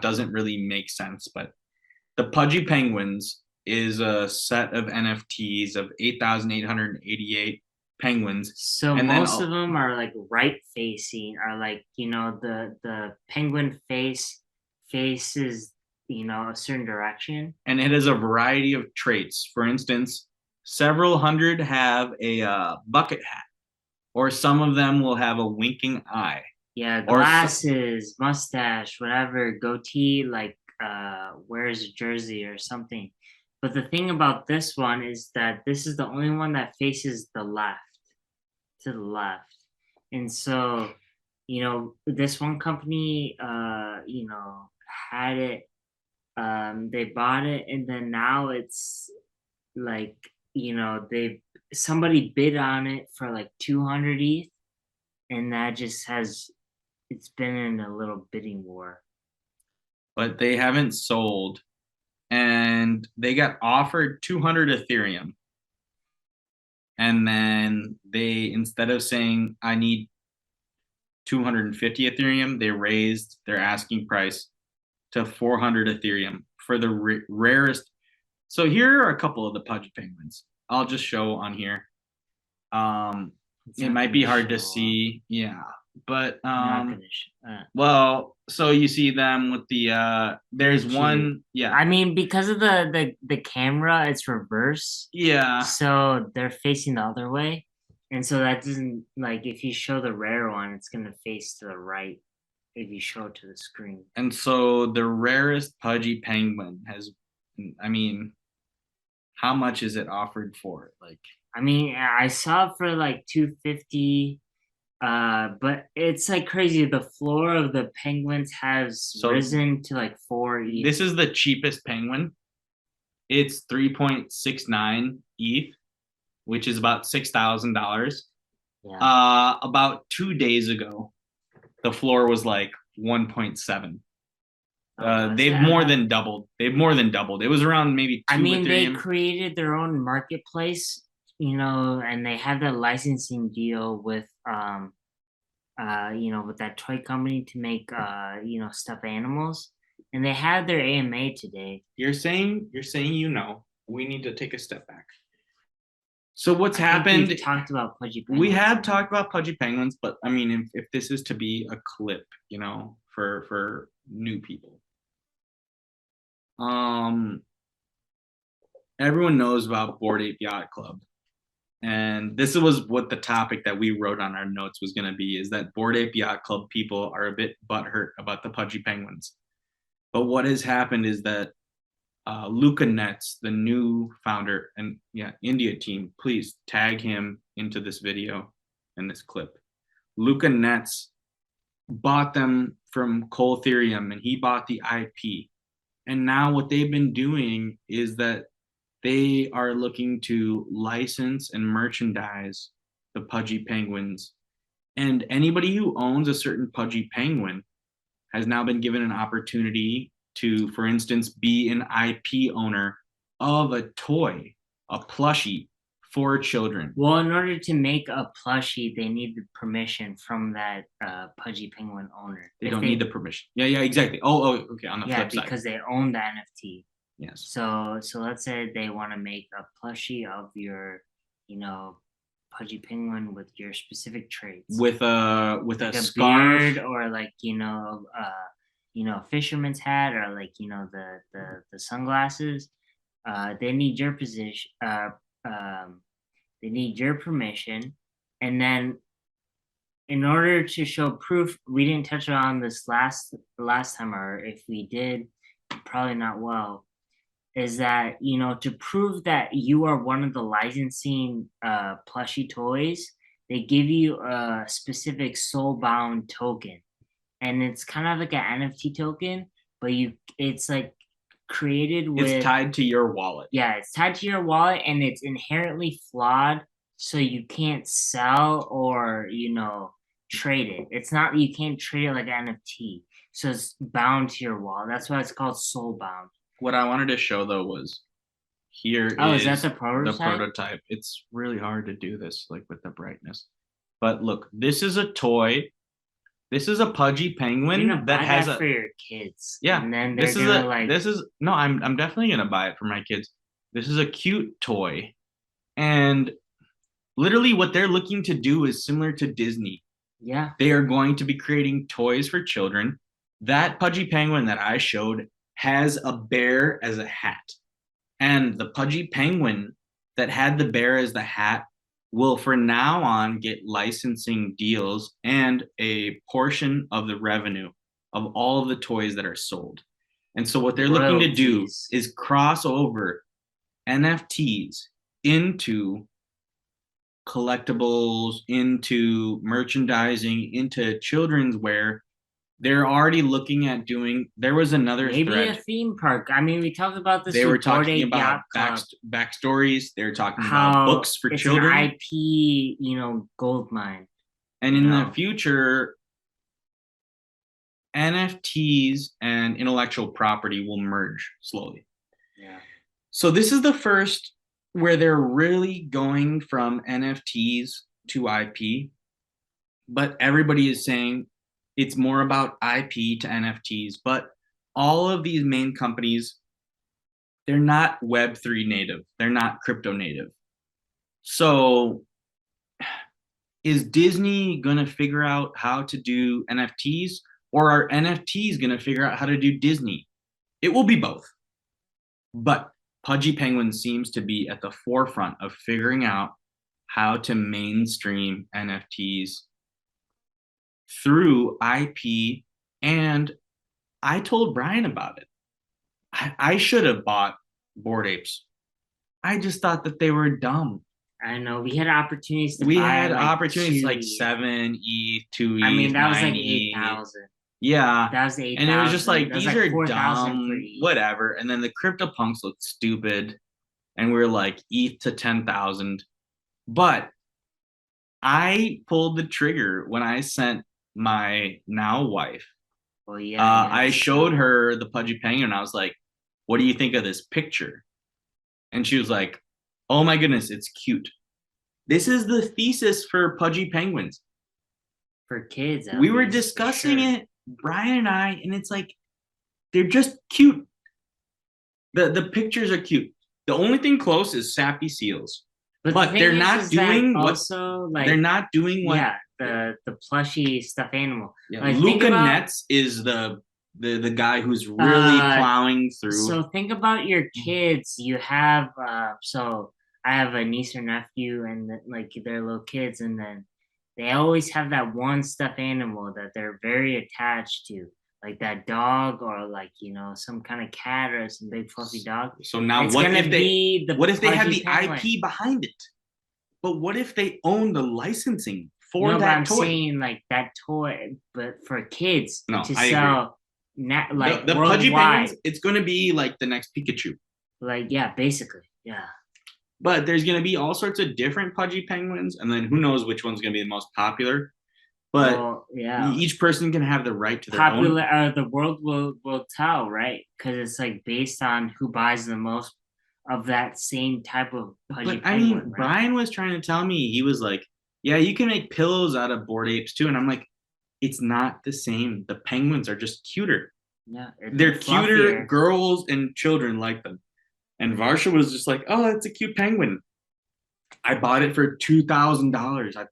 doesn't really make sense, but the Pudgy Penguins is a set of NFTs of 8,888 penguins, So and then most of them are like right facing, are like, the penguin faces, a certain direction. and it has a variety of traits. For instance, several hundred have a bucket hat, or some of them will have a winking eye, Yeah, or glasses, mustache, whatever, goatee, like wears a jersey or something. But the thing about this one is that this is the only one that faces the left, to the left. And so, this one company had it, they bought it, and then now it's like, they somebody bid on it for like 200 ETH, and that just has it's been in a little bidding war. but they haven't sold, and they got offered 200 Ethereum. And then they, instead of saying, I need 250 Ethereum, they raised their asking price to 400 Ethereum for the rarest. So here are a couple of the Pudgy Penguins. I'll just show on here. It's It not might gonna be hard to show up. see. Yeah. But Not gonna well, so you see them with the the there's cute. one, yeah. I mean, because of the camera, it's reverse, Yeah. so they're facing the other way, and so that doesn't, like, if you show the rare one, it's gonna face to the right if you show it to the screen. And so the rarest Pudgy Penguin has, I mean, how much is it offered for? Like, I mean, I saw it for like 250. But it's like crazy. The floor of the penguins has so risen to like 4 ETH. this is the cheapest penguin. It's 3.69 ETH, which is about $6,000. Yeah. About 2 days ago, the floor was like 1.7. Oh, that's They've more than doubled. They've more than doubled. It was around maybe I two mean, they Ethereum. created their own marketplace, and they had that licensing deal with with that toy company to make stuffed animals. And they had their AMA today. You're saying we need to take a step back. So what's I think happened? we've talked about pudgy We penguins. have talked about Pudgy Penguins, but I mean, if this is to be a clip, for new people, um, everyone knows about Bored Ape Yacht Club, and this was what the topic that we wrote on our notes was going to be: is that Bored Ape Yacht Club people are a bit butthurt about the Pudgy Penguins. But what has happened is that Luca Nets, the new founder, and yeah, India team, please tag him into this video and this clip. Luca Nets bought them from Cole Ethereum, and he bought the IP. And now what they've been doing is that they are looking to license and merchandise the Pudgy Penguins. And anybody who owns a certain Pudgy Penguin has now been given an opportunity to, for instance, be an IP owner of a toy, a plushie for children. Well, in order to make a plushie, they need the permission from that pudgy penguin owner. They If don't need the permission. Yeah, yeah, exactly. Oh, okay. On the Yeah, flip side, because they own the NFT. yes. So let's say they want to make a plushie of your, you know, pudgy penguin with your specific traits, With a like a scarf, beard, or like a fisherman's hat, or like the sunglasses. They need your position. They need your permission, and then in order to show proof, we didn't touch on this last time, or if we did, probably not well, is that to prove that you are one of the licensing plushie toys, they give you a specific soul bound token, and it's kind of like an NFT token, but it's like created with, it's tied to your wallet. yeah, it's tied to your wallet, and it's inherently flawed, so you can't sell or trade it. It's not, you can't trade it like an NFT, so it's bound to your wallet. That's why it's called soul bound. What I wanted to show though was here Oh, is that the the prototype? prototype. It's really hard to do this like with the brightness. But look, this is a toy This is a pudgy You're gonna penguin that buy has that a for your kids, yeah. and then they're gonna like, This is no. I'm definitely gonna buy it for my kids. This is a cute toy, and literally what they're looking to do is similar to Disney. yeah, They are going to be creating toys for children. That pudgy penguin that I showed has a bear as a hat. And the pudgy penguin that had the bear as the hat will, for now on, get licensing deals and a portion of the revenue of all of the toys that are sold. And so, what they're looking to do royalties. is cross over NFTs into collectibles, into merchandising, into children's wear. They're already looking at doing. There was another Maybe a thread. theme park. I mean, we talked about this They were with Bored talking Ape about Yacht Club, backstories. They were talking about how books for it's an children. IP, gold mine. And You in the know, future, NFTs and intellectual property will merge slowly. yeah. So this is the first where they're really going from NFTs to IP, but everybody is saying it's more about IP to NFTs. But all of these main companies, they're not Web3 native, they're not crypto native. So is Disney going to figure out how to do NFTs, or are NFTs going to figure out how to do Disney? It will be both. But Pudgy Penguin seems to be at the forefront of figuring out how to mainstream NFTs through IP. And I told Brian about it. I should have bought Bored Apes. I just thought that they were dumb. I know we had opportunities to We buy had like opportunities two like ETH. 7 ETH, 2 I mean, ETH, that was like 9 ETH. 8,000. Yeah. That was eight And it was just thousand. like, That was these like are 4,000 for dumb, ETH. whatever. And then the CryptoPunks looked stupid. And we are like, ETH to 10,000. But I pulled the trigger when I sent my now wife. Well, yeah, you had I to showed sell. her the Pudgy Penguin. I was like, what do you think of this picture? And she was like, oh my goodness, it's cute. This is the thesis for Pudgy Penguins. For kids, at We were least, for discussing sure. it, Brian and I, and it's like they're just cute. The pictures are cute. The only thing close is Sappy Seals, But the but thing is that also they're like, not doing what yeah, the plushy stuffed animal. yeah, Like think Luca about Nets is the guy who's really uh plowing through. so think about your kids. You have so I have a niece or nephew, and like they're little kids, and then they always have that one stuffed animal that they're very attached to, like that dog, or like some kind of cat or some big fluffy dog. So now It's gonna be the what if they have pudgy the penguin. IP behind it? But what if they own the licensing for No, but that I'm toy? saying like that toy, but for kids No, to I agree. sell, like The Pudgy Penguins, worldwide. it's going to be like the next Pikachu. Like yeah, basically, yeah. But there's going to be all sorts of different Pudgy Penguins, and then who knows which one's going to be the most popular. But Well, yeah. each person can have the right to their own. Popular, the world will tell, right? Because it's like based on who buys the most of that same type of pudgy But I mean, penguin, right? Brian was trying to tell me, he was like, yeah, you can make pillows out of Bored Apes too. And I'm like, it's not the same. The penguins are just cuter. Yeah, They're cuter. fluffier. Girls and children like them. And Varsha was just like, oh, that's a cute penguin. I bought it for $2,000. I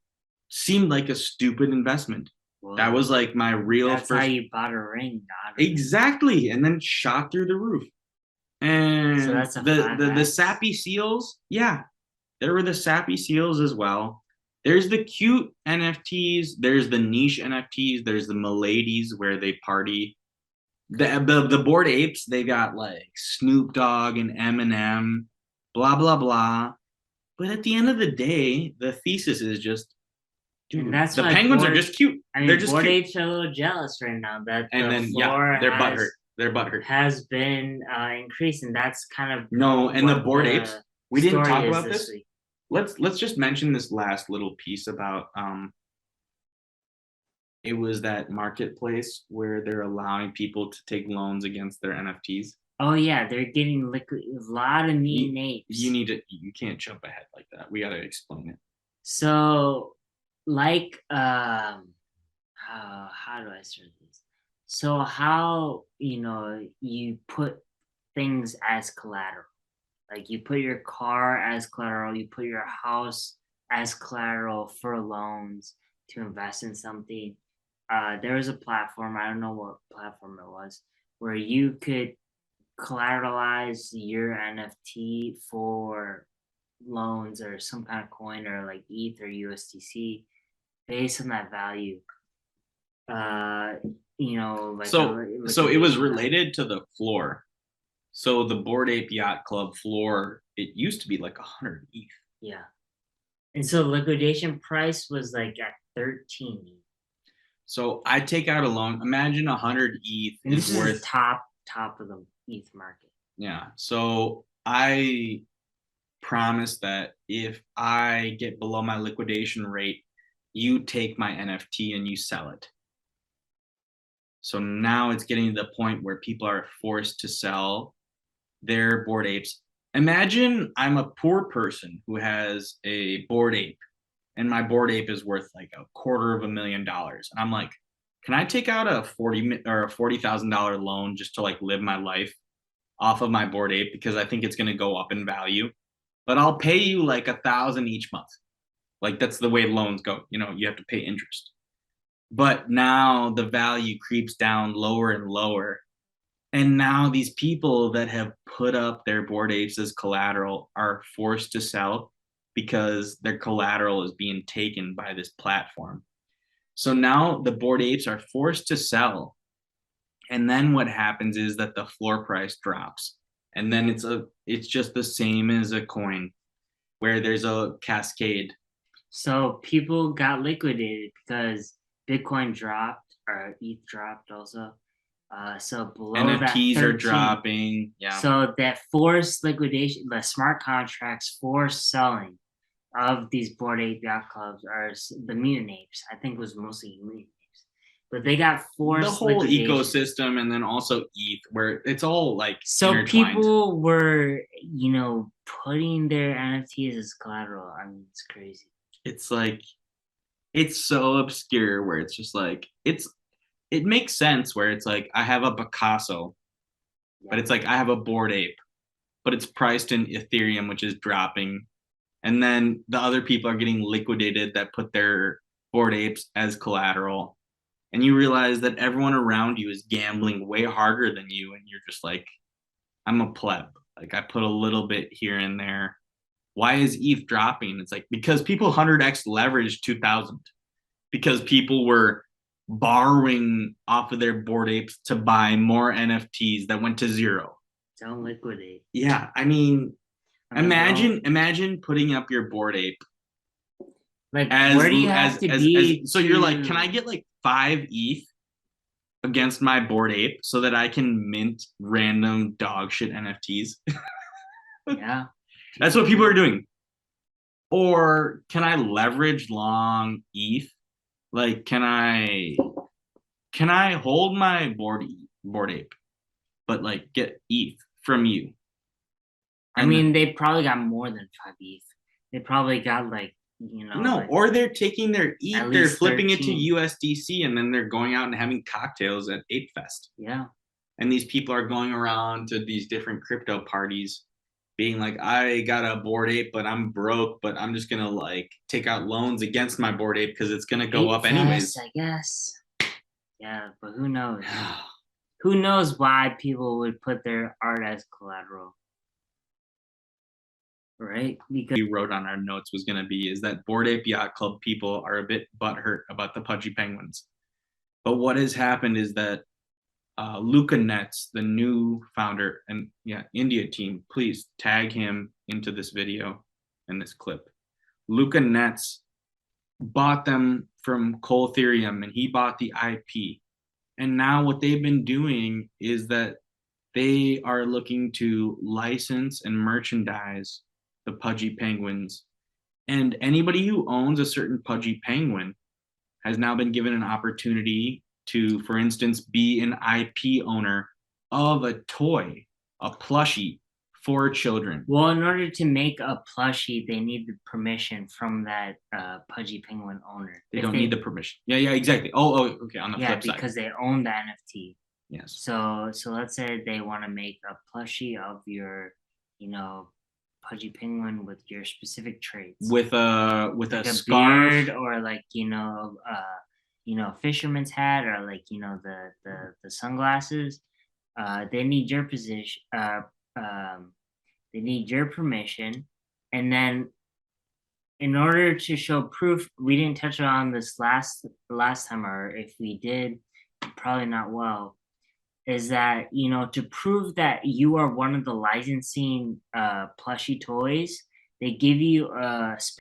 seemed like a stupid investment. Well, That was like my real that's first. how you bought a ring, not Exactly. And then shot through the roof. so And that's a the 5X. sappy seals, yeah, there were the sappy seals as well. There's the cute NFTs, there's the niche NFTs, there's the Miladies where they party. The Bored Apes, they got like Snoop Dogg and Eminem, blah blah blah. But at the end of the day, the thesis is just, And dude, that's the why penguins are bored. just cute. I mean, They're just bored cute. apes are a little jealous right now that And the then floor yeah, they're has butthurt. They're butthurt. has been increasing. That's kind of No, and the what Bored Apes, we didn't story talk is about this. week. Let's just mention this last little piece about it was that marketplace where they're allowing people to take loans against their NFTs. Oh yeah, they're getting liquid. A lot of neat names. You can't jump ahead like that. We got to explain it. So, like, how how do I start this? So how you put things as collateral. Like you put your car as collateral, you put your house as collateral for loans to invest in something. There was a platform, I don't know what platform it was, where you could collateralize your NFT for loans or some kind of coin or like ETH or USDC based on that value. Uh, like a So it was liquidation value. related to the floor. So the Bored Ape Yacht Club floor, it used to be like 100 ETH. Yeah. And so liquidation price was like at 13. So I take out a loan. Imagine 100 ETH And this is is the worth, top of the ETH market. yeah. So I promise that if I get below my liquidation rate, you take my NFT and you sell it. So now it's getting to the point where people are forced to sell their Bored Apes. Imagine I'm a poor person who has a Bored Ape and my Bored Ape is worth like $250,000. And I'm like, can I take out a $40,000 loan just to like live my life off of my Bored Ape because I think it's going to go up in value, but I'll pay you like 1,000 each month. Like that's the way loans go. You have to pay interest. But now the value creeps down lower and lower. And now these people that have put up their Bored Apes as collateral are forced to sell because their collateral is being taken by this platform. So now the Bored Apes are forced to sell. And then what happens is that the floor price drops. And then it's just the same as a coin where there's a cascade. So people got liquidated because Bitcoin dropped or ETH dropped also. So below that NFTs are 13. dropping. Yeah. So that forced liquidation, the smart contracts forced selling of these Bored Ape Yacht Clubs are the mutant apes. I think it was mostly mutant apes, but they got forced The whole liquidation. ecosystem and then also ETH where it's all like So intertwined. people were, putting their NFTs as collateral. I mean, it's crazy. It's like it's so obscure where it's just like it makes sense where it's like I have a Picasso, but it's like I have a Bored Ape, but it's priced in Ethereum, which is dropping. And then the other people are getting liquidated that put their Bored Apes as collateral. And you realize that everyone around you is gambling way harder than you. And you're just like, I'm a pleb. Like I put a little bit here and there. Why is ETH dropping? It's like because people 100x leveraged 2000 because people were borrowing off of their Bored Apes to buy more NFTs that went to zero. Don't liquidate. Yeah, I mean, imagine putting up your Bored Ape. Like, where do you have to be? So you're like, can I get like 5 ETH against my Bored Ape so that I can mint random dog shit NFTs? Yeah. That's what people are doing. Or can I leverage long ETH? Like, can I hold my Bored Ape, but like get ETH from you? I mean, they probably got more than 5 ETH. They probably got like, no, like, or they're taking their ETH, they're flipping 13. it to USDC, and then they're going out and having cocktails at Ape Fest. Yeah. And these people are going around to these different crypto parties being like, I got a Bored Ape, but I'm broke, but I'm just gonna like take out loans against my Bored Ape because it's gonna go up anyways. I guess. Yeah, but who knows? Who knows why people would put their art as collateral? Right? Because we wrote on our notes was gonna be is that Bored Ape Yacht Club people are a bit butthurt about the pudgy penguins. But what has happened is that Luca Nets, the new founder and India team, please tag him into this video and this clip. Luca Nets bought them from Cole Ethereum and he bought the IP. And now what they've been doing is that they are looking to license and merchandise the pudgy penguins. And anybody who owns a certain pudgy penguin has now been given an opportunity to, for instance, be an IP owner of a toy, a plushie for children. Well, in order to make a plushie, they need the permission from that Pudgy Penguin owner. They If don't need the permission. Yeah, yeah, exactly. Oh, okay. On the yeah, flip side, because they own the NFT. yes, So let's say they want to make a plushie of your, you know, Pudgy Penguin with your specific traits, with a like a scarf. beard or like fisherman's hat or like the sunglasses. They need your position. They need your permission, and then in order to show proof, we didn't touch on this last time, or if we did, probably not well. Is that to prove that you are one of the licensing plushie toys, they give you a